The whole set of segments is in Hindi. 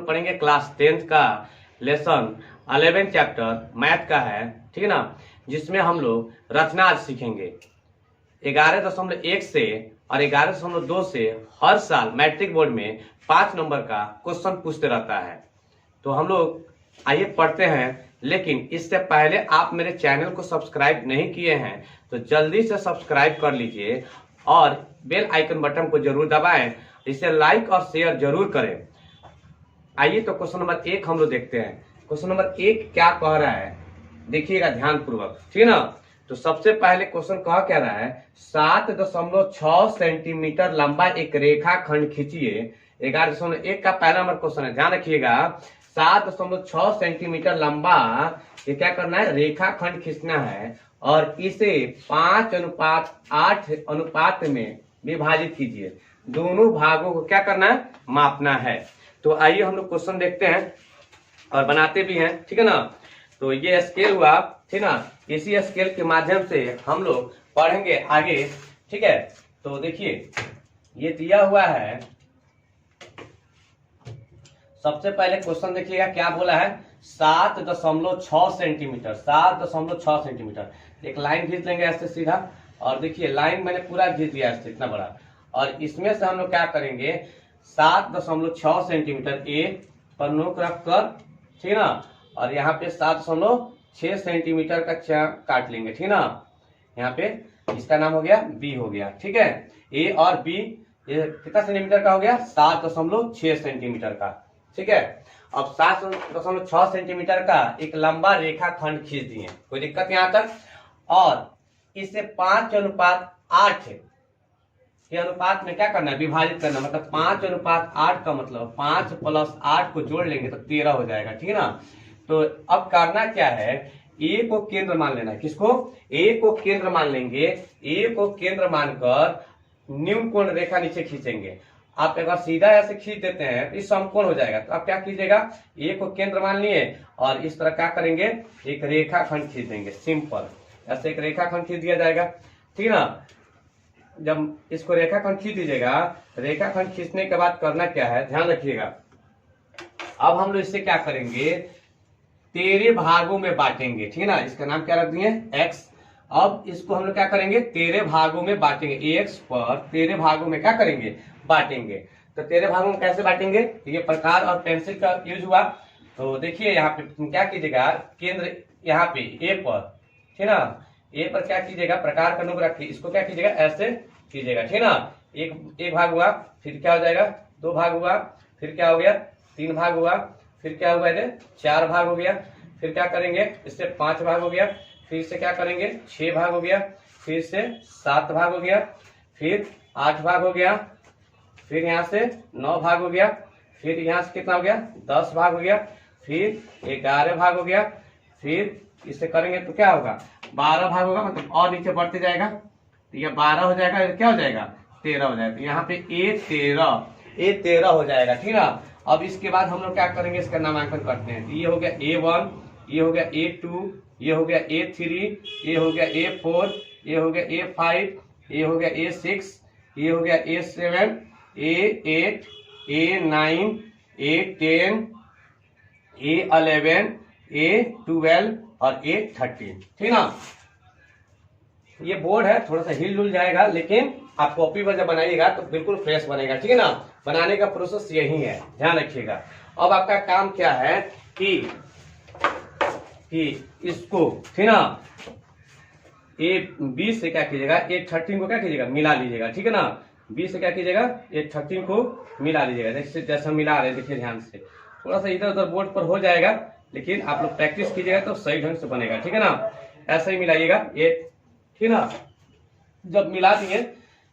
लोग पढ़ेंगे क्लास 10th का लेसन 11 चैप्टर मैथ का है, ठीक है ना, जिसमें हम लोग रचना आज सीखेंगे। 11.1 से और 11.2 से हर साल मैट्रिक बोर्ड में 5 नंबर का क्वेश्चन पूछते रहता है। तो हम लोग आइए पढ़ते हैं, लेकिन इससे पहले आप मेरे चैनल को सब्सक्राइब नहीं किए हैं तो जल्दी से सब्सक्राइब कर लीजिए और बेल आइकन बटन को जरूर दबाएं, इसे लाइक और शेयर जरूर करें। आइए तो क्वेश्चन नंबर 1 हम लोग देखते हैं। क्वेश्चन नंबर 1 क्या कह रहा है, देखिएगा ध्यान पूर्वक, ठीक है ना। तो सबसे पहले क्वेश्चन कह क्या रहा है, 7.6 सेंटीमीटर लंबा एक रेखा खंड खींचिए। 11.1 का पहला नंबर क्वेश्चन है, ध्यान रखिएगा। 7.6 सेंटीमीटर लंबा ये क्या करना है, रेखा खंड खींचना है और इसे 5:8 अनुपात में विभाजित कीजिए। दोनों भागों को क्या करना है, मापना है। तो आइए हम लोग क्वेश्चन देखते हैं और बनाते भी हैं, ठीक है ना। तो ये स्केल हुआ, ठीक ना, इसी स्केल के माध्यम से हम लोग पढ़ेंगे आगे, ठीक है। तो देखिए ये दिया हुआ है, सबसे पहले क्वेश्चन देखिएगा क्या बोला है, 7.6 सेंटीमीटर, 7.6 सेंटीमीटर। एक लाइन खींच लेंगे ऐसे सीधा, और देखिए लाइन मैंने पूरा खींच दिया ऐसे इतना बड़ा, और इसमें से हम लोग क्या करेंगे, 7.6 सेंटीमीटर ए पर नोक रख कर, ठीक ना, और यहाँ पे 7.6 सेंटीमीटर का काट लेंगे, ठीक ना। यहाँ पे इसका नाम हो गया बी हो गया, ठीक है। ए और बी ये कितना सेंटीमीटर का हो गया, 7.6 सेंटीमीटर का, ठीक है। अब 7.6 सेंटीमीटर का एक लंबा रेखा खंड खींच दिए, कोई दिक्कत यहाँ तक। और इसे 5:8 के अनुपात में क्या करना है, विभाजित करना, मतलब 5:8 का मतलब 5 + 8 को जोड़ लेंगे तो 13 हो जाएगा, ठीक है ना। तो अब करना क्या है, ए को केंद्र मान लेना है। किसको, ए को केंद्र मान लेंगे। ए को केंद्र मानकर न्यून कोण रेखा नीचे खींचेंगे। आप अगर सीधा ऐसे खींच देते हैं तो इस समकोण हो जाएगा। तो आप क्या कीजिएगा, ए को केंद्र मान लिए और इस तरह क्या करेंगे, एक रेखा खंड खींच देंगे। सिंपल ऐसे एक रेखा खंड खींच दिया जाएगा, ठीक है ना। जब इसको रेखा खंड खींच दीजिएगा, रेखा खंड खींचने के बाद करना क्या है, ध्यान रखिएगा। अब हम लोग इससे क्या करेंगे, 13 भागों में बांटेंगे, ठीक है ना। इसका नाम क्या रख दिए, एक्स। अब इसको हम लोग क्या करेंगे, 13 भागों में बांटेंगे। एक्स पर 13 भागों में क्या करेंगे, बांटेंगे। तो 13 भागों में कैसे बांटेंगे, ये प्रकार और पेंसिल का यूज हुआ। तो देखिए यहाँ पे क्या कीजिएगा, केंद्र यहाँ पे ए पर, ठीक है ना, ए पर क्या कीजिएगा, प्रकार का नोक रखिए, इसको क्या कीजिएगा, ऐसे कीजिएगा, ठीक है ना। एक भाग हुआ, फिर क्या हो जाएगा, 2 भाग हुआ, फिर क्या हो गया, 3 भाग हुआ, फिर क्या हुआ, 4 भाग हो गया, फिर क्या करेंगे, इससे 5 भाग हो गया, फिर से क्या करेंगे, 6 भाग हो गया, फिर से 7 भाग हो गया, फिर 8 भाग हो गया, फिर यहाँ से 9 भाग हो गया, फिर यहाँ से कितना हो गया, 10 भाग हो गया, फिर 11 भाग हो गया, फिर इसे करेंगे तो क्या होगा, 12 भाग होगा, मतलब और नीचे बढ़ते जाएगा। तो ये 12 हो जाएगा, क्या हो जाएगा, 13 हो जाएगा। तो यहाँ पे A13 हो जाएगा, ठीक है ना। अब इसके बाद हम लोग क्या करेंगे, इसका नामांकन करते हैं। तो ये हो गया A1, ये हो गया A2, ये हो गया A3, ये हो गया A4, ये हो गया A5, ये हो गया A6, ये हो गया A7, A8, A9, A10, A11, A12 और A13, ठीक ना। ये बोर्ड है, थोड़ा सा हिल डुल जाएगा, लेकिन आप कॉपी पर जब बनाइएगा तो बिल्कुल फ्रेश बनेगा, ठीक है ना। बनाने का प्रोसेस यही है, ध्यान रखिएगा। अब आपका काम क्या है कि इसको, ठीक ना, A20 से क्या कीजिएगा, A13 को क्या कीजिएगा, मिला लीजिएगा, ठीक है ना। 20 से क्या कीजिएगा, A13 को मिला लीजिएगा, जैसे मिला रहे, देखिए ध्यान से। थोड़ा सा इधर उधर बोर्ड पर हो जाएगा, लेकिन आप लोग प्रैक्टिस कीजिएगा तो सही ढंग से बनेगा, ठीक है ना। ऐसे ही मिलाइएगा ये, ठीक ना। जब मिला दिए,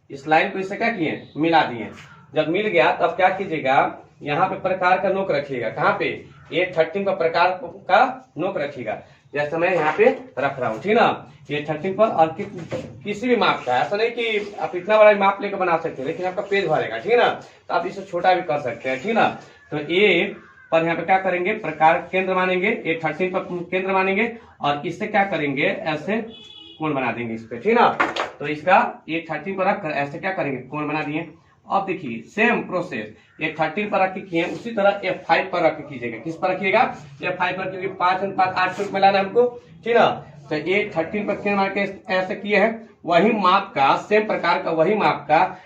इस लाइन को इससे क्या किए, मिला दिए। जब मिल गया तो अब क्या कीजिएगा, यहाँ पे प्रकार का नोक रखिएगा। कहाँ पे, A13 पर प्रकार का नोक रखिएगा, जैसे मैं यहाँ पे रख रहा हूँ, ठीक ना। A13 पर, और किसी भी माप का, ऐसा नहीं कि आप इतना बड़ा माप लेकर बना सकते हैं, लेकिन आपका पेज भरेगा, ठीक है ना। तो आप इसे छोटा भी कर सकते हैं, ठीक ना। तो A पर यहाँ पे क्या करेंगे, प्रकार केंद्र मानेंगे, A13 पर केंद्र मानेंगे, और इससे क्या करेंगे, ऐसे कोण बना देंगे इस पे, ठीक ना। तो इसका A13 पर रखकर ऐसे क्या करेंगे, कोण बना दिए। अब देखिए सेम प्रोसेस F13 पर रख के किए, उसी तरह F5 पर रख के कीजिएगा। किस पर रखिएगा? F5 पर, क्योंकि 5/8 फुट में लाना है हमको, ठीक ना। तो F13 पर किन मार के ऐसे किए हैं, वही माप का, सेम प्रकार का वही माप का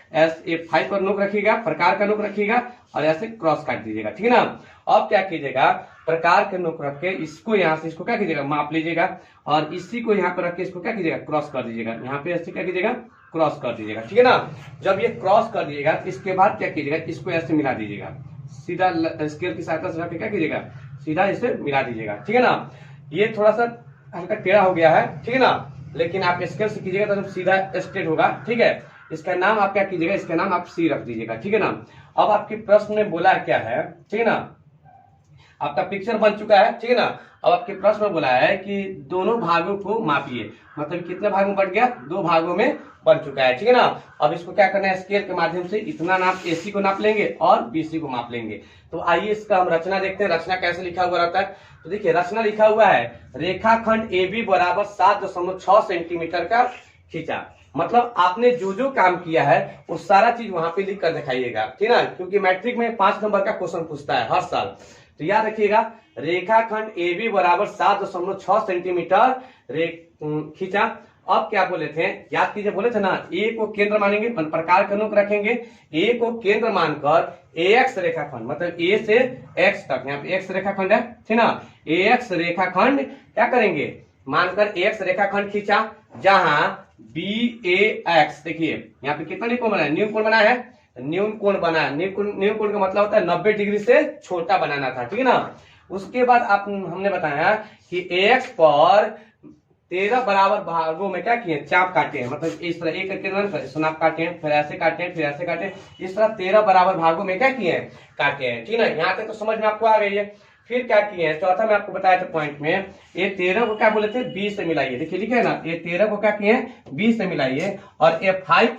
F5 पर नोक रखिएगा, प्रकार का नोक रखिएगा और ऐसे क्रॉस काट दीजिएगा, ठीक है ना। अब क्या कीजिएगा, प्रकार के नोक रख के इसको यहाँ से इसको क्या कीजिएगा, माप लीजिएगा और इसी को यहाँ पर रख के इसको क्या कीजिएगा, क्रॉस कर दीजिएगा। यहाँ पे ऐसे क्या कीजिएगा, क्रॉस कर दीजिएगा, ठीक है ना। जब ये क्रॉस कर दीजिएगा इसके बाद क्या कीजिएगा, इसको ऐसे मिला दीजिएगा, सीधा स्केल की सहायता से क्या कीजिएगा, सीधा इसे मिला दीजिएगा, ठीक है ना। ये थोड़ा सा हल्का टेढ़ा हो गया है, ठीक है ना, लेकिन आप स्केल से कीजिएगा तो सीधा स्ट्रेट होगा, ठीक है। इसका नाम आप क्या कीजिएगा, इसका नाम आप सी रख दीजिएगा, ठीक है ना। अब आपके प्रश्न में बोला क्या है, ठीक है ना, आपका पिक्चर बन चुका है, ठीक है ना। अब आपके प्रश्न में बोला है कि दोनों भागों को मापिए, मतलब कितने भाग में बढ़ गया, 2 भागों में बन चुका है, ठीक है ना। अब इसको क्या करना है, स्केल के माध्यम से इतना नाप AC को नाप लेंगे और BC को माप लेंगे। तो आइए इसका हम रचना देखते हैं, रचना कैसे लिखा हुआ रहता है। तो देखिए रचना लिखा हुआ है, रेखाखंड AB बराबर 7.6 सेंटीमीटर का खींचा। मतलब आपने जो जो काम किया है वो सारा चीज वहां पे लिख कर दिखाइएगा, ठीक है ना, क्योंकि मैट्रिक में 5 नंबर का क्वेश्चन पूछता है हर साल। तो याद रखिएगा, रेखाखंड AB बराबर 7.6 सेंटीमीटर खींचा। अब क्या बोले थे, याद कीजिए, बोले थे ना, A को केंद्र मानेंगे, प्रकार का नोक रखेंगे, A को केंद्र मानकर AX रेखाखंड, मतलब A से X तक, यहाँ पे X रेखाखंड है, ठीक ना, AX रेखाखंड क्या करेंगे, मानकर AX रेखाखंड खींचा, जहां BAX, देखिए यहाँ पे कितना कोण बना है, न्यून कोण बना है, न्यून कोण बना, न्यून कोण का मतलब होता है 90 डिग्री से छोटा बनाना था, ठीक है ना। उसके बाद आप हमने बताया कि AX पर 13 बराबर भागों में क्या किए, चाप काटे हैं, मतलब इस तरह एक करके सुनाप काटे हैं, फिर ऐसे काटे हैं, फिर ऐसे काटे हैं, इस तरह 13 बराबर भागों में क्या किए हैं, काटे हैं, ठीक है ना। यहाँ तक तो समझ में आपको आ गई है। फिर क्या किए हैं, चौथा मैं आपको बताया था पॉइंट में, ये 13 को क्या बोले थे, 20 से मिलाइए, देखिए लिखे है ना, ये 13 को क्या किए हैं, 20 से मिलाइए और F5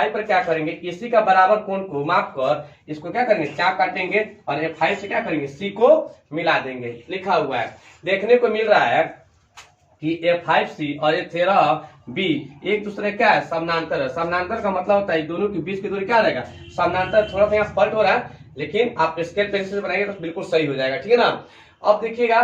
पर क्या करेंगे, इसी का बराबर कोण को माप कर इसको क्या करेंगे, चाप काटेंगे और F5 से क्या करेंगे, C को मिला देंगे। लिखा हुआ है, देखने को मिल रहा है कि F5C और F13B एक दूसरे क्या है, समानांतर है। समानांतर का मतलब होता है दोनों के बीच की दूरी क्या रहेगा, समानांतर। थोड़ा सा यहाँ फॉल्ट हो रहा है, लेकिन आप स्केल पेंसिल से बनाएंगे तो बिल्कुल सही हो जाएगा, ठीक है ना। अब देखिएगा,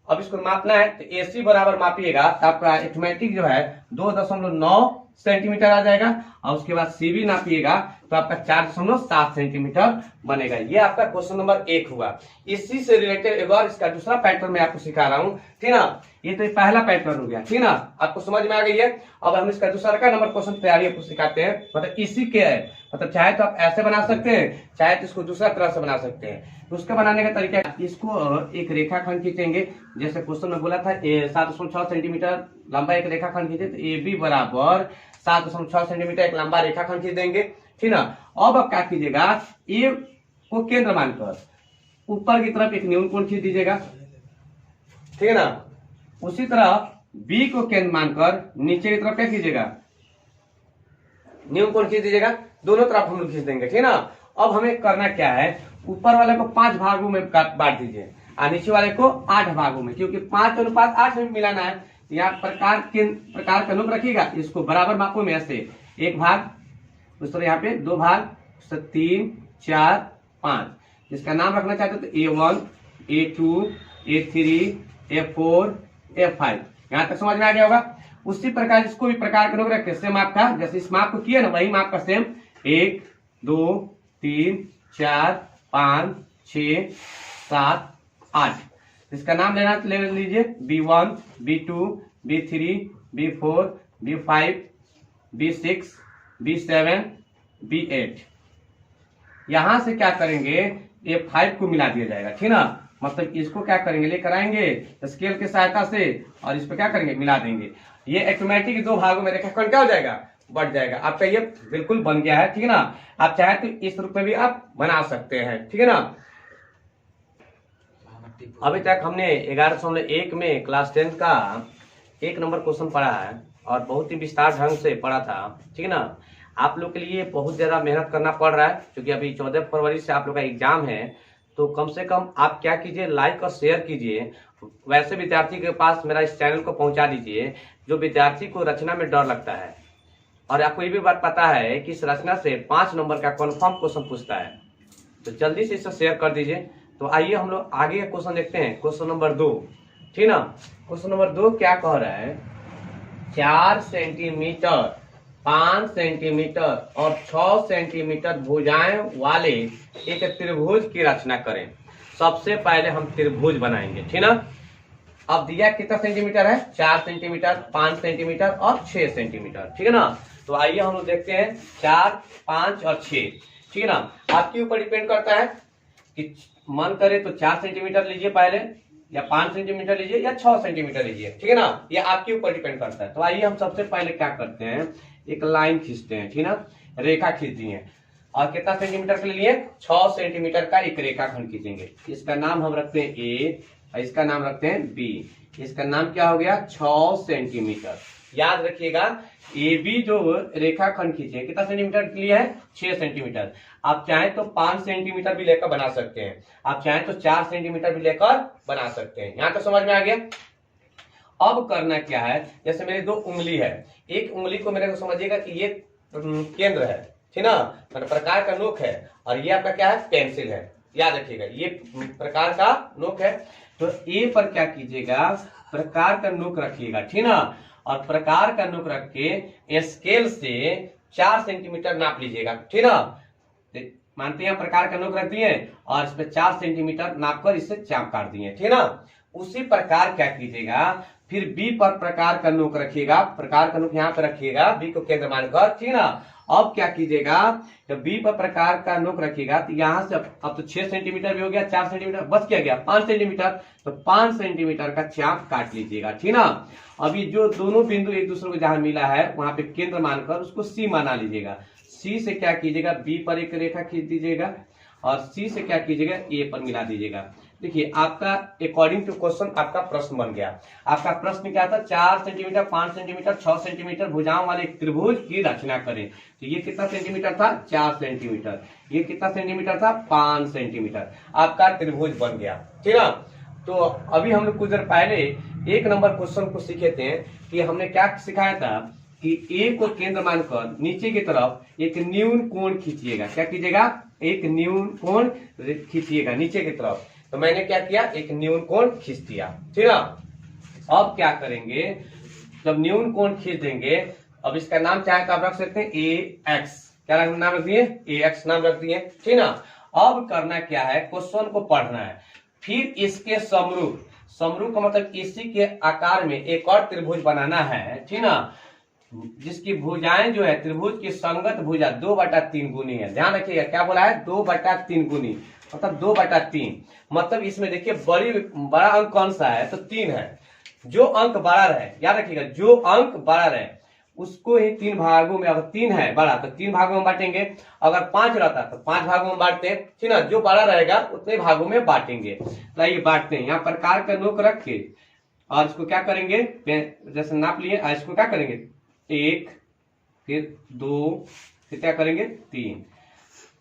अब इसको मापना है तो AC बराबर मापिएगा तो आपका अरिथमेटिक जो है 2.9 सेंटीमीटर आ जाएगा और उसके बाद CB नापिएगा तो आपका 4.7 सेंटीमीटर बनेगा। ये आपका क्वेश्चन नंबर 1 हुआ। इसी से रिलेटेड एक और इसका दूसरा पैटर्न मैं आपको सिखा रहा हूँ, ठीक ना। ये तो पहला पैटर्न हो गया, ठीक ना, आपको समझ में आ गई है। अब हम इसका दूसरा का नंबर क्वेश्चन तैयारी आपको सिखाते हैं, मतलब इसी के है, मतलब चाहे तो आप ऐसे बना सकते हैं, चाहे तो इसको दूसरा तरह से बना सकते हैं। तो उसका बनाने का तरीका, इसको एक रेखाखंड खींचेंगे, जैसे क्वेश्चन में बोला था 7.6 सेंटीमीटर लंबा एक रेखाखंड खींचे, तो AB बराबर 7.6 सेंटीमीटर एक लंबा रेखाखंड खींच देंगे, ठीक ना। अब आप क्या कीजिएगा, A को केंद्र मानकर ऊपर की तरफ एक न्यून कोण खींच दीजिएगा, ठीक है ना। उसी तरह B को केंद्र मानकर नीचे की तरफ क्या कीजिएगा, न्यून कोण खींच दीजिएगा, दोनों तरफ हम लोग खींच देंगे, ठीक है ना। अब हमें करना क्या है, ऊपर वाले को 5 भागों में बांट दीजिए और नीचे वाले को 8 भागों में, क्योंकि 5:8 में मिलाना है। यहाँ प्रकार का नोक रखिएगा, इसको बराबर मापों में ऐसे 1 भाग, उस तरह यहाँ पे 2 भाग, 3, 4, 5। इसका नाम रखना चाहते हो तो A1, A2, A3, A4, F5। यहाँ तक समझ में आ गया होगा। उसी प्रकार इसको भी प्रकार का नोक रख के सेम माप का, जैसे इस माप को किया ना वही माप का सेम 1, 2, 3, 4, 5, 6, 7, 8। इसका नाम ले लीजिए B1, B2, B3, B4, B5, B6, B7, B8। यहां से क्या करेंगे, F5 को मिला दिया जाएगा, ठीक ना। मतलब इसको क्या करेंगे, लेकर आएंगे स्केल की सहायता से और इस पर क्या करेंगे, मिला देंगे। ये ऑटोमेटिक 2 भागों में रेखाखंड क्या हो जाएगा, बढ़ जाएगा। आपका ये बिल्कुल बन गया है, ठीक है ना। आप चाहे तो इस रूप में भी आप बना सकते हैं, ठीक है ना। अभी तक हमने 11.1 में क्लास 10 का 1 नंबर क्वेश्चन पढ़ा है और बहुत ही विस्तार ढंग से पढ़ा था, ठीक है ना। आप लोग के लिए बहुत ज्यादा मेहनत करना पड़ रहा है, क्योंकि अभी 14 फरवरी से आप लोग का एग्जाम है। तो कम से कम आप क्या कीजिए, लाइक और शेयर कीजिए। वैसे विद्यार्थी के पास मेरा इस चैनल को पहुंचा दीजिए जो विद्यार्थी को रचना में डर लगता है, और आपको ये भी बात पता है कि इस रचना से 5 नंबर का कन्फर्म क्वेश्चन पूछता है, तो जल्दी से इसे शेयर कर दीजिए। तो आइए हम लोग आगे का क्वेश्चन देखते हैं, क्वेश्चन नंबर 2, ठीक ना। क्वेश्चन नंबर 2 क्या कह रहा है, 4 सेंटीमीटर, 5 सेंटीमीटर और 6 सेंटीमीटर भुजाएं वाले एक त्रिभुज की रचना करें। सबसे पहले हम त्रिभुज बनाएंगे, ठीक ना। अब दिया कितना सेंटीमीटर है, 4 सेंटीमीटर, 5 सेंटीमीटर और 6 सेंटीमीटर, ठीक है ना। तो आइए हम लोग देखते हैं 4, 5 और 6, ठीक है ना। आपके ऊपर डिपेंड करता है कि मन करे तो 4 सेंटीमीटर लीजिए पहले, या 5 सेंटीमीटर लीजिए, या 6 सेंटीमीटर लीजिए, ठीक है ना। ये आपके ऊपर डिपेंड करता है। तो आइए हम सबसे पहले क्या करते हैं, एक लाइन खींचते हैं, ठीक ना, रेखा खींच दी है। और कितना सेंटीमीटर के लिए, 6 सेंटीमीटर का एक रेखाखंड खींचेंगे। इसका नाम हम रखते हैं ए, और इसका नाम रखते हैं बी। इसका नाम क्या हो गया, 6 सेंटीमीटर। याद रखिएगा, ए बी जो रेखाखंड खींचे कितना सेंटीमीटर के लिए है, 6 सेंटीमीटर। आप चाहें तो 5 सेंटीमीटर भी लेकर बना सकते हैं, आप चाहें तो 4 सेंटीमीटर भी लेकर बना सकते हैं। यहाँ तो समझ में आ गया। अब करना क्या है, जैसे मेरी 2 उंगली है, एक उंगली को मेरे को समझिएगा कि ये केंद्र है, ठीक ना, प्रकार का नोक है, और ये आपका क्या है, पेंसिल है। याद रखिएगा, ये प्रकार का नोक है। तो ए पर क्या कीजिएगा, प्रकार का नोक रखिएगा, ठीक ना, और प्रकार का नोक रख के स्केल से 4 सेंटीमीटर नाप लीजिएगा, ठीक ना। मानते हैं प्रकार का नोक रख दिए और इस पे 4 सेंटीमीटर नाप कर इससे चाप काट दिए, ठीक ना। उसी प्रकार क्या कीजिएगा, फिर बी पर प्रकार का नोक रखिएगा, प्रकार का नोक यहाँ पे रखिएगा, बी को केंद्र मानकर, ठीक ना। अब क्या कीजिएगा, जब बी पर प्रकार का नोक रखिएगा तो यहाँ से अब तो 6 सेंटीमीटर भी हो गया, 4 सेंटीमीटर बच क्या गया, 5 सेंटीमीटर। तो 5 सेंटीमीटर का चाप काट लीजिएगा, ठीक ना। अभी जो दोनों बिंदु एक दूसरे को जहां मिला है वहां पे केंद्र मानकर उसको सी माना लीजिएगा। सी से क्या कीजिएगा, बी पर एक रेखा खींच दीजिएगा, और सी से क्या कीजिएगा, ए पर मिला दीजिएगा। देखिए आपका अकॉर्डिंग टू क्वेश्चन आपका प्रश्न बन गया। आपका प्रश्न क्या था, 4 सेंटीमीटर, 5 सेंटीमीटर, 6 सेंटीमीटर भुजाओं वाले एक त्रिभुज की रचना करें। तो ये कितना सेंटीमीटर था, 4 सेंटीमीटर। ये कितना सेंटीमीटर था, 5 सेंटीमीटर। आपका त्रिभुज बन गया, ठीक है। तो अभी हम लोग कुछ देर पहले 1 नंबर क्वेश्चन को सीखे थे कि हमने क्या सिखाया था कि ए को केंद्र मानकर नीचे की तरफ एक न्यून कोण खींचिएगा। क्या कीजिएगा, एक न्यून कोण खींचिएगा नीचे की तरफ। तो मैंने क्या किया, एक न्यून कोण खींच दिया, ठीक है। अब क्या करेंगे, जब न्यून कोण खींच देंगे, अब इसका नाम चाहे तो आप रख सकते हैं ए एक्स। क्या नाम रख दिए, ए एक्स नाम रख दिए, ठीक ना। अब करना क्या है, क्वेश्चन को पढ़ना है, फिर इसके समरूप, समरूप का मतलब इसी के आकार में एक और त्रिभुज बनाना है, ठीक ना, जिसकी भुजाएं जो है त्रिभुज की संगत भुजा 2/3 गुनी है। ध्यान रखिएगा, क्या बोला है, 2/3 गुनी, मतलब 2/3। मतलब इसमें देखिए बड़ा अंक कौन सा है, तो 3 है। जो अंक बड़ा रहे, याद रखिएगा, जो अंक बड़ा रहे उसको ही 3 भागों में, अगर 3 है बड़ा तो 3 भागों में बांटेंगे, अगर 5 रहता तो 5 भागों में बांटते, ठीक ना। जो बड़ा रहेगा उतने भागों में बांटेंगे। तो ये बांटते हैं, यहाँ प्रकार का नोक रख के, और इसको क्या करेंगे, जैसे नाप लिए, इसको क्या करेंगे, 1, फिर 2, फिर क्या करेंगे, 3।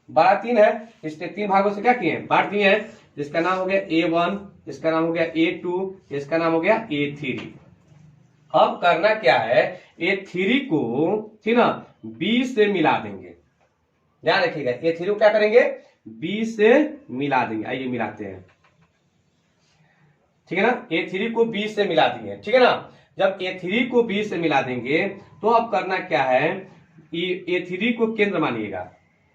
बड़ा 3 है, इसके 3 भागों से क्या किए, बांट दिए हैं। जिसका नाम हो गया A1, इसका नाम हो गया A2, इसका नाम हो गया A3। अब करना क्या है, A3 को, ठीक ना, B से मिला देंगे। ध्यान रखिएगा, A3 को क्या करेंगे, B से मिला देंगे। आइए मिलाते हैं, ठीक है ना। A3 को B से मिला देंगे, ठीक है ना। जब A3 को B से मिला देंगे तो अब करना क्या है, A3 को केंद्र मानिएगा।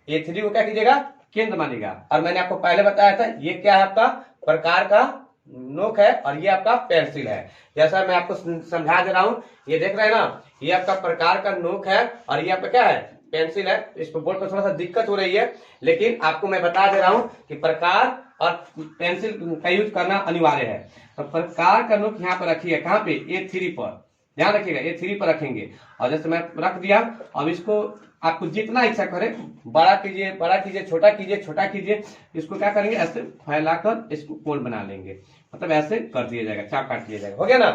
A3 को क्या कीजिएगा, केंद्र मानिएगा। और मैंने आपको पहले बताया था, ये क्या है, आपका प्रकार का नोक है, और ये आपका पेंसिल है। जैसा मैं आपको समझा दे रहा हूं, ये देख रहे हैं ना, ये आपका प्रकार का नोक है, और ये आपका क्या है, पेंसिल है। इस पर बोर्ड पर थोड़ा सा दिक्कत हो रही है, लेकिन आपको मैं बता दे रहा हूं कि प्रकार और पेंसिल का यूज करना अनिवार्य है। तो प्रकार का नोक यहाँ पर रखिए, कहाँ पे, A3 पर। ध्यान रखिएगा, A3 पर रखेंगे। और जैसे मैं रख दिया, अब इसको आपको जितना इच्छा करे बड़ा कीजिए, बड़ा कीजिए, छोटा कीजिए, छोटा कीजिए। इसको क्या करेंगे, ऐसे फैलाकर इसको कोण बना लेंगे, मतलब ऐसे कर दिया जाएगा, चाप काट दिया जाएगा, हो गया ना।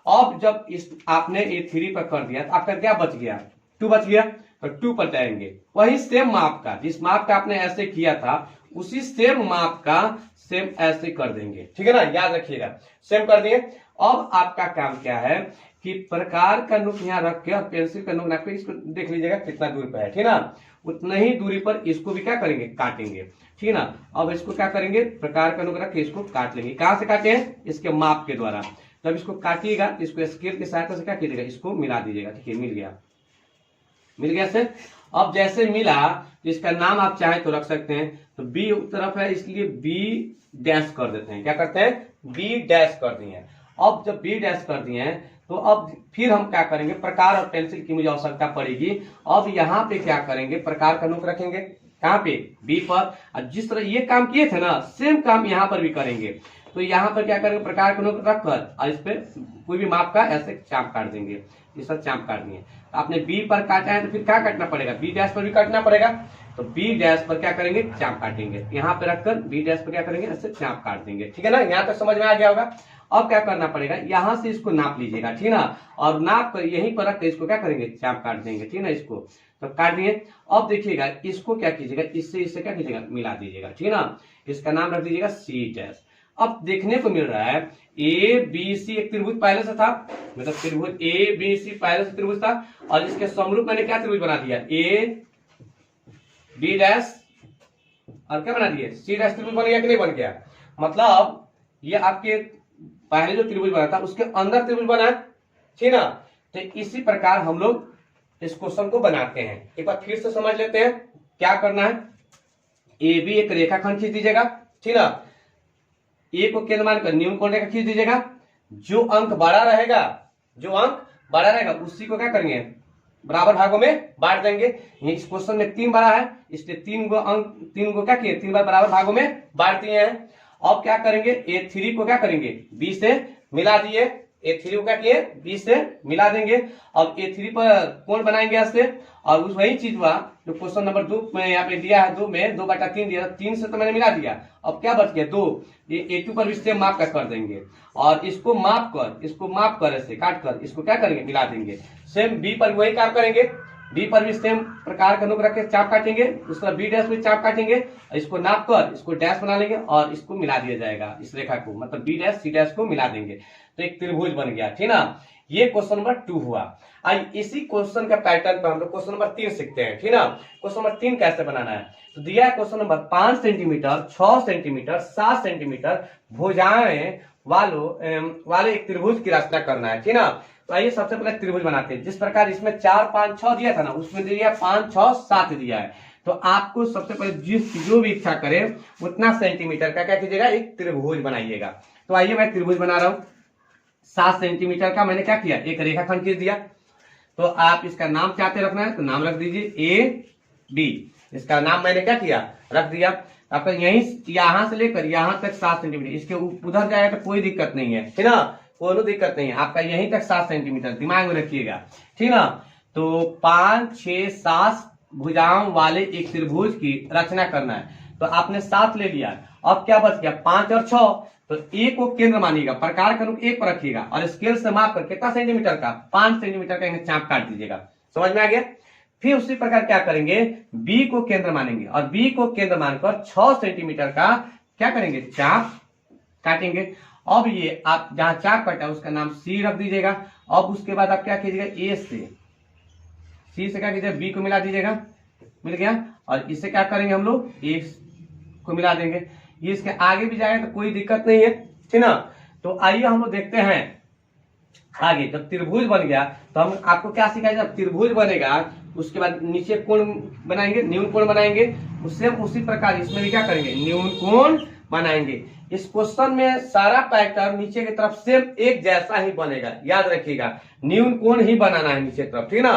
अब जब इस आपने A3 पर कर दिया तो आपका क्या बच गया, 2 बच गया। तो 2 पर जाएंगे, वही सेम माप का, जिस माप का आपने ऐसे किया था उसी सेम माप का सेम ऐसे कर देंगे, ठीक है ना। याद रखिएगा, सेम कर दिए। अब आपका काम क्या है कि प्रकार का नुक यहाँ रख के और पेंसिल का नुक रख के इसको देख लीजिएगा कितना दूरी पे है, ठीक ना। उतना ही दूरी पर इसको भी क्या करेंगे, काटेंगे, ठीक ना। अब इसको क्या करेंगे, प्रकार का नुक रख के इसको काट लेंगे। कहां से काटे हैं, इसके माप के द्वारा। जब इसको काटिएगा इसको स्केल की सहायता से क्या कीजिएगा, इसको मिला दीजिएगा। ठीक है, मिल गया से। अब जैसे मिला तो इसका नाम आप चाहे तो रख सकते हैं। तो बी तरफ है इसलिए बी डैश कर देते हैं। क्या करते हैं, बी डैश कर दिए। अब जब बी डैश कर दिए हैं तो अब फिर हम क्या करेंगे, प्रकार और पेंसिल की मुझे आवश्यकता पड़ेगी। अब यहाँ पे क्या करेंगे, प्रकार का नुक रखेंगे कहाँ पे, बी पर। और जिस तरह ये काम किए थे ना, सेम काम यहाँ पर भी करेंगे। तो यहाँ पर क्या करेंगे, प्रकार का नुक रखकर और इस पे कोई भी माप का ऐसे चाप काट देंगे। ये सब चाप काट दिए। आपने बी पर काटा है तो फिर क्या काटना पड़ेगा, बी डैश पर भी काटना पड़ेगा। तो बी डैश पर क्या करेंगे, चाप काटेंगे। यहाँ पे रखकर बी डैश पर क्या करेंगे, ऐसे चाप काट देंगे। ठीक है ना, यहाँ तक समझ में आ गया होगा। अब क्या करना पड़ेगा, यहाँ से इसको नाप लीजिएगा, ठीक ना। और नाप कर यहीं पर रख कर इसको क्या करेंगे, चाप काट देंगे, ठीक ना। इसको तो काट दिए। अब देखिएगा इसको क्या कीजिएगा, इससे क्या कीजिएगा, मिला दीजिएगा, ठीक ना। इसका नाम रख दीजिएगा सी डैश। अब देखने को मिल रहा है ए बी सी एक त्रिभुज पहले से था, मतलब त्रिभुज ए बी सी पहले से त्रिभुज था। और इसके समरूप मैंने क्या त्रिभुज बना दिया, ए बी डैश और क्या बना दिया, सी डैश त्रिभुज बन गया कि नहीं बन गया। मतलब ये आपके पहले जो त्रिभुज बना था उसके अंदर त्रिभुज बना है, ठीक ना। तो इसी प्रकार हम लोग इस क्वेश्चन को बनाते हैं। एक बार फिर से समझ लेते हैं क्या करना है। ए बी एक रेखाखंड खींच दीजिएगा, ठीक ना। ए को केंद्र मानकर न्यून कोण रेखा खींच दीजिएगा। जो अंक बड़ा रहेगा उसी को क्या करेंगे, बराबर भागों में बांट देंगे। इस क्वेश्चन में 3 बड़ा है इसलिए 3 गो क्या किए, 3 बार बराबर भागों में बांट दिए हैं। अब क्या करेंगे, A3 को क्या करेंगे, B से मिला दिए। A3 को क्या किए, B से मिला देंगे। अब A3 पर कोण बनाएंगे ऐसे। और उस वही चीज हुआ जो क्वेश्चन नंबर 2 में यहाँ पे दिया है, 2 में 2/3 दिया, 3 से तो मैंने मिला दिया। अब क्या बच गया, 2। ये A2 पर भी सेम माप का कर देंगे और इसको माप कर ऐसे काट कर इसको क्या करेंगे, मिला देंगे। सेम B पर वही काम करेंगे, बी पर भी सेम प्रकार का नुक रख के चाप काटेंगे। उसका बी डैश में चाप काटेंगे, इसको नाप कर इसको डैश बना लेंगे और इसको मिला दिया जाएगा, इस रेखा को, मतलब बी डैश सी डैश को मिला देंगे तो एक त्रिभुज बन गया, ठीक ना। ये क्वेश्चन नंबर 2 हुआ। आज इसी क्वेश्चन का पैटर्न पर हम लोग क्वेश्चन नंबर 3 सीखते हैं, ठीक ना। क्वेश्चन नंबर 3 कैसे बनाना है, तो दिया है question number 5 centimetre 6 centimetre 7 centimetre भुजाएं वाले एक त्रिभुज की रचना करना है, ठीक ना। तो आइए सबसे पहले त्रिभुज बनाते हैं। जिस प्रकार इसमें 4 5 6 दिया था ना, उसमें दिया 5 6 7 दिया है। तो आपको सबसे पहले जो भी इच्छा करे उतना सेंटीमीटर का क्या कीजिएगा, एक त्रिभुज बनाइएगा। तो आइए मैं त्रिभुज बना रहा हूं। 7 सेंटीमीटर का मैंने क्या किया, एक रेखाखंड खींच दिया। तो आप इसका नाम चाहते रखना है तो नाम रख दीजिए ए बी। इसका नाम मैंने क्या किया, रख दिया। आपका यहां से लेकर यहां तक 7 सेंटीमीटर, इसके उधर जाएगा तो कोई दिक्कत नहीं है, ठीक ना, कोई दिक्कत नहीं है। आपका यहीं तक 7 सेंटीमीटर दिमाग में रखिएगा, ठीक ना। तो 5 6 7 भुजाओं वाले एक त्रिभुज की रचना करना है। तो आपने 7 ले लिया, अब क्या बच गया 5 और 6। तो ए को केंद्र मानिएगा, प्रकार का नुक 1 पर रखिएगा और स्केल से माप कर कितना सेंटीमीटर का, 5 सेंटीमीटर का चाप काट दीजिएगा। समझ में आ गया। फिर उसी प्रकार क्या करेंगे, बी को केंद्र मानेंगे और बी को केंद्र मानकर 6 सेंटीमीटर का क्या करेंगे, चाप काटेंगे। अब ये आप जहां चाप काटा उसका नाम सी रख दीजिएगा। अब उसके बाद आप क्या कीजिएगा, ए से सी से क्या कीजिएगा, बी को मिला दीजिएगा, मिल गया। और इससे क्या करेंगे हम लोग, ए को मिला देंगे। ये इसके आगे भी जाएगा तो कोई दिक्कत नहीं है, ठीक ना। तो आइए हम लोग देखते हैं आगे। जब त्रिभुज बन गया तो हम आपको क्या सिखाएंगे, जब त्रिभुज बनेगा उसके बाद नीचे कोण बनाएंगे, न्यून कोण बनाएंगे। उससे उसी प्रकार इसमें भी क्या करेंगे, न्यून कोण बनाएंगे। इस क्वेश्चन में सारा पैटर्न नीचे की तरफ सिर्फ एक जैसा ही बनेगा, याद रखिएगा, न्यून कोण ही बनाना है नीचे की तरफ, ठीक ना।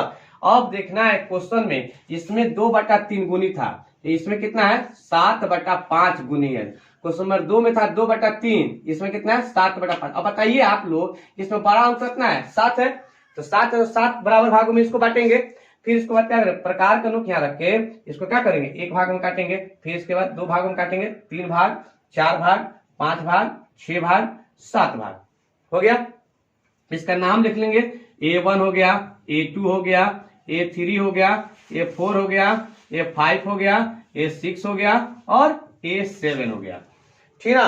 अब देखना है क्वेश्चन में इसमें 2/3 गुनी था, इसमें कितना है 7/5 गुनी है। क्वेश्चन नंबर 2 में था 2/3, इसमें कितना है 7/5। अब बताइए आप लोग इसमें बड़ा अंक कितना है, 7 है। तो 7 बराबर भागों में इसको बांटेंगे। फिर इसको बाद क्या करें, प्रकार का नुक यहाँ रख के इसको क्या करेंगे, 1 भाग में काटेंगे। फिर इसके बाद 2 भागों में काटेंगे, 3 भाग 4 भाग 5 भाग 6 भाग 7 भाग हो गया। इसका नाम लिख लेंगे, A1 हो गया, A2 हो गया, A3 हो गया, A4 हो गया, A5 हो गया, A6 हो गया और A7 हो गया, ठीक ना।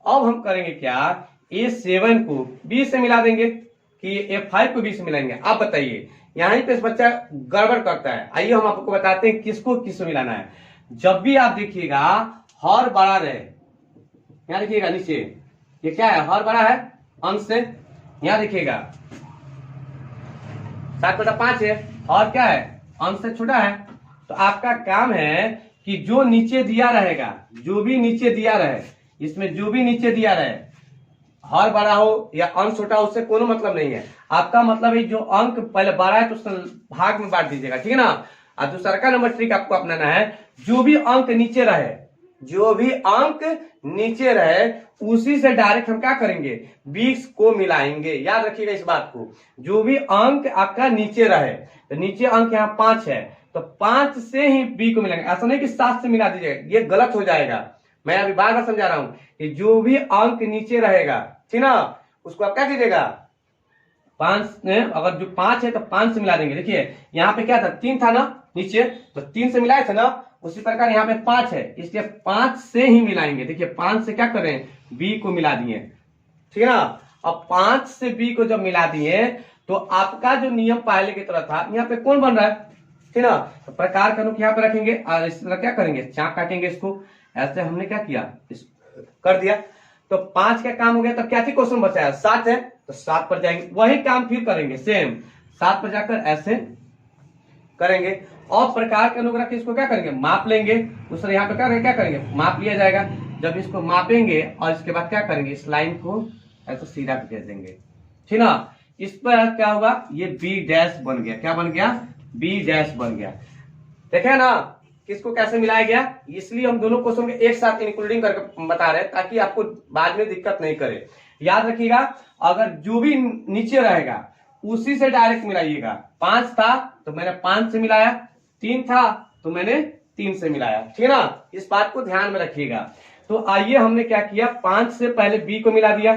अब हम करेंगे क्या, A7 को B से मिला देंगे, कि F5 को B से मिलाएंगे। आप बताइए, यहीं पे इस बच्चा गड़बड़ करता है। आइए हम आपको बताते हैं किसको किससे मिलाना है। जब भी आप देखिएगा हर बड़ा रहे, यहां देखिएगा नीचे ये क्या है, हर बड़ा है अंश से, यहां देखिएगा 7/5 है, और क्या है अंश से छोटा है। तो आपका काम है कि जो नीचे दिया रहेगा, जो भी नीचे दिया रहे, इसमें जो भी नीचे दिया रहे, हर बड़ा हो या अंश छोटा हो, उससे कोनो मतलब नहीं है। आपका मतलब है जो अंक पहले बड़ा है तो उसको भाग में बांट दीजिएगा, ठीक है ना। और दूसरा का नंबर ट्रिक आपको अपनाना है, जो भी अंक नीचे रहे, जो भी अंक नीचे रहे उसी से डायरेक्ट हम क्या करेंगे, 20 को मिलाएंगे। याद रखिएगा इस बात को, जो भी अंक आपका नीचे रहे, तो नीचे अंक यहाँ 5 है तो 5 से ही B को मिलाएंगे। ऐसा नहीं कि 7 से मिला दीजिएगा, ये गलत हो जाएगा। मैं अभी बार बार समझा रहा हूं कि जो भी अंक नीचे रहेगा, ठीक ना, उसको आप क्या कीजिएगा 5 में, अगर जो 5 है तो 5 से मिला देंगे। देखिए यहाँ पे क्या था, 3 था ना नीचे, तो 3 से मिलाए थे ना, उसी प्रकार यहाँ पे 5 है, इसलिए 5 से ही मिलाएंगे। देखिए 5 से क्या कर रहे हैं, B को मिला दिए, ठीक है ना। अब 5 से B को जब मिला दिए तो आपका जो नियम पहले की तरह था, यहाँ पे कौन बन रहा है, ठीक ना। तो प्रकार का अनुक यहाँ पे रखेंगे और इस तरह क्या करेंगे, चाप काटेंगे इसको, ऐसे हमने क्या किया, कर दिया। तो 5 का काम हो गया। तो क्या थी क्वेश्चन बचा है, 7 है, तो 7 पर जाएंगे, वही काम फिर करेंगे सेम, 7 पर जाकर ऐसे करेंगे। और प्रकार के अनुग्रह के इसको क्या करेंगे, माप लेंगे। दूसरा यहाँ पे क्या करेंगे, माप लिया जाएगा। जब इसको मापेंगे और इसके बाद क्या करेंगे, इस लाइन को ऐसे सीधा भेज देंगे, ठीक ना। इस पर क्या होगा, ये B डैश बन गया। क्या बन गया, B डैश बन गया। देखे ना किसको कैसे मिलाया गया। इसलिए हम दोनों क्वेश्चन के एक साथ इंक्लूडिंग करके बता रहे हैं ताकि आपको बाद में दिक्कत नहीं करे। याद रखिएगा, अगर जो भी नीचे रहेगा उसी से डायरेक्ट मिलाइएगा। 5 था तो मैंने 5 से मिलाया, 3 था तो मैंने 3 से मिलाया, ठीक है ना। इस बात को ध्यान में रखिएगा। तो आइए हमने क्या किया, 5 से पहले B को मिला दिया,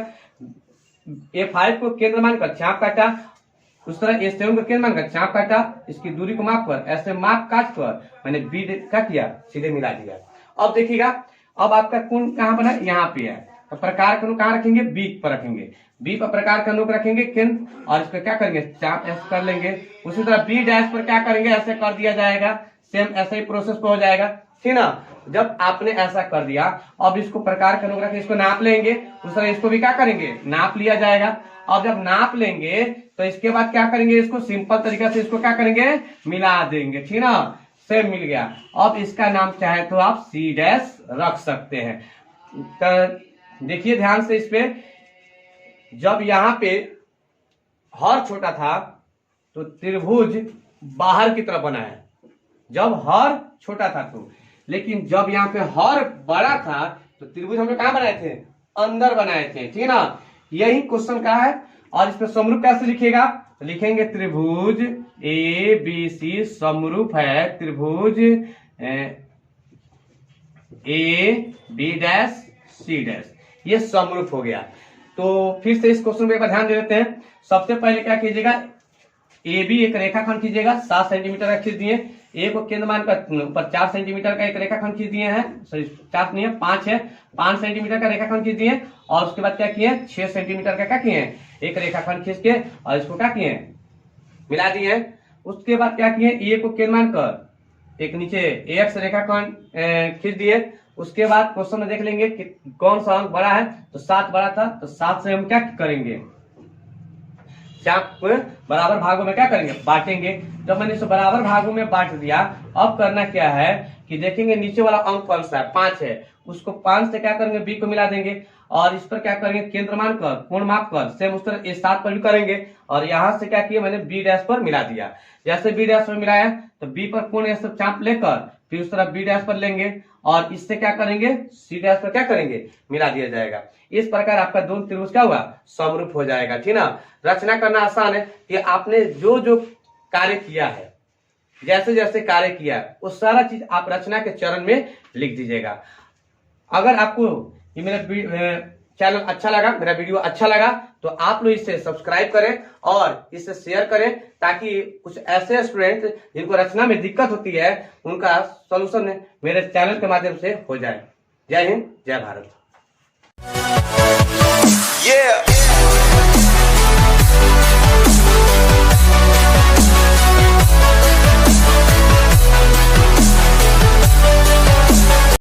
A5 को केंद्र मानकर चाप काटा, उस तरह A7 को केंद्र मानकर चाप काटा, इसकी दूरी को माप कर ऐसे माप काट कर मैंने B क्या किया, सीधे मिला दिया। अब देखिएगा, अब आपका कोण कहां बना, यहाँ पे है। तो प्रकार का अनुक कहां रखेंगे, B पर रखेंगे, B पर प्रकार का अनुक रखेंगे केंद्र, और इस पर क्या करेंगे, चाप ऐसे कर लेंगे। उसी तरह B डैश पर क्या करेंगे, ऐसे कर दिया जाएगा, सेम ऐसे ही प्रोसेस पे हो जाएगा, ठीक ना। जब आपने ऐसा कर दिया, अब इसको प्रकार का अनुक रखेंगे, इसको नाप लेंगे। उस तरह इसको भी क्या करेंगे, नाप लिया जाएगा। अब जब नाप लेंगे तो इसके बाद क्या करेंगे, इसको सिंपल तरीका से इसको क्या करेंगे, मिला देंगे, ठीक ना। सेम मिल गया। अब इसका नाम चाहे तो आप C डैश रख सकते हैं। तो देखिए ध्यान से इस पे, जब यहां पे हर छोटा था तो त्रिभुज बाहर की तरफ बना है, जब हर छोटा था तो। लेकिन जब यहाँ पे हर बड़ा था तो त्रिभुज हमने कहां बनाए थे, अंदर बनाए थे, ठीक है ना। यही क्वेश्चन का है। और इसमें समरूप कैसे लिखेगा, तो लिखेंगे त्रिभुज ABC समरूप है त्रिभुज AB डैश C डैश, ये समरूप हो गया। तो फिर से इस क्वेश्चन पे एक बार ध्यान दे देते हैं। सबसे पहले क्या कीजिएगा, AB एक रेखाखंड कीजिएगा, 7 सेंटीमीटर का खींच दिए। A को केंद्र मानकर ऊपर 4 सेंटीमीटर का एक रेखाखंड खींच दिए हैं, सॉरी 4 नहीं है 5 है, 5 सेंटीमीटर का रेखाखंड खींच दिए। और उसके बाद क्या किए, 6 सेंटीमीटर का क्या किए, एक रेखाखंड खींच के और इसको क्या किए, मिला दिए। उसके बाद क्या किए, A को केंद्र मानकर एक नीचे AX रेखाखंड खींच दिए। उसके बाद क्वेश्चन में देख लेंगे कि कौन सा अंक बड़ा है, तो 7 बड़ा था, तो 7 से हम क्या करेंगे, चाप को बराबर भागों में क्या करेंगे, बांटेंगे। जब मैंने इसे बराबर भागों में बांट दिया, अब करना क्या है कि देखेंगे नीचे वाला अंक कौन सा है, 5 है, उसको 5 से क्या करेंगे, B को मिला देंगे। और इस पर क्या करेंगे, केंद्र मान कर कोण माप कर, सेम उस तरह A7 पर भी करेंगे। और यहां से क्या किया, मैंने B डैश पर मिला दिया। जैसे B डैश पर मिलाया तो B पर कोण ऐसे चाप लेकर फिर उस तरह B डैश पर लेंगे और इससे क्या करेंगे, C डैश पर क्या करेंगे, मिला दिया जाएगा। इस प्रकार आपका दोनों त्रिभुज क्या हुआ, समरूप हो जाएगा, ठीक ना। रचना करना आसान है कि आपने जो जो कार्य किया है, जैसे जैसे कार्य किया है, वो सारा चीज आप रचना के चरण में लिख दीजिएगा। अगर आपको ये मेरा चैनल अच्छा लगा, मेरा वीडियो अच्छा लगा, तो आप लोग इसे सब्सक्राइब करें और इसे शेयर करें, ताकि कुछ ऐसे स्टूडेंट जिनको रचना में दिक्कत होती है उनका सॉल्यूशन मेरे चैनल के माध्यम से हो जाए। जय हिंद, जय भारत।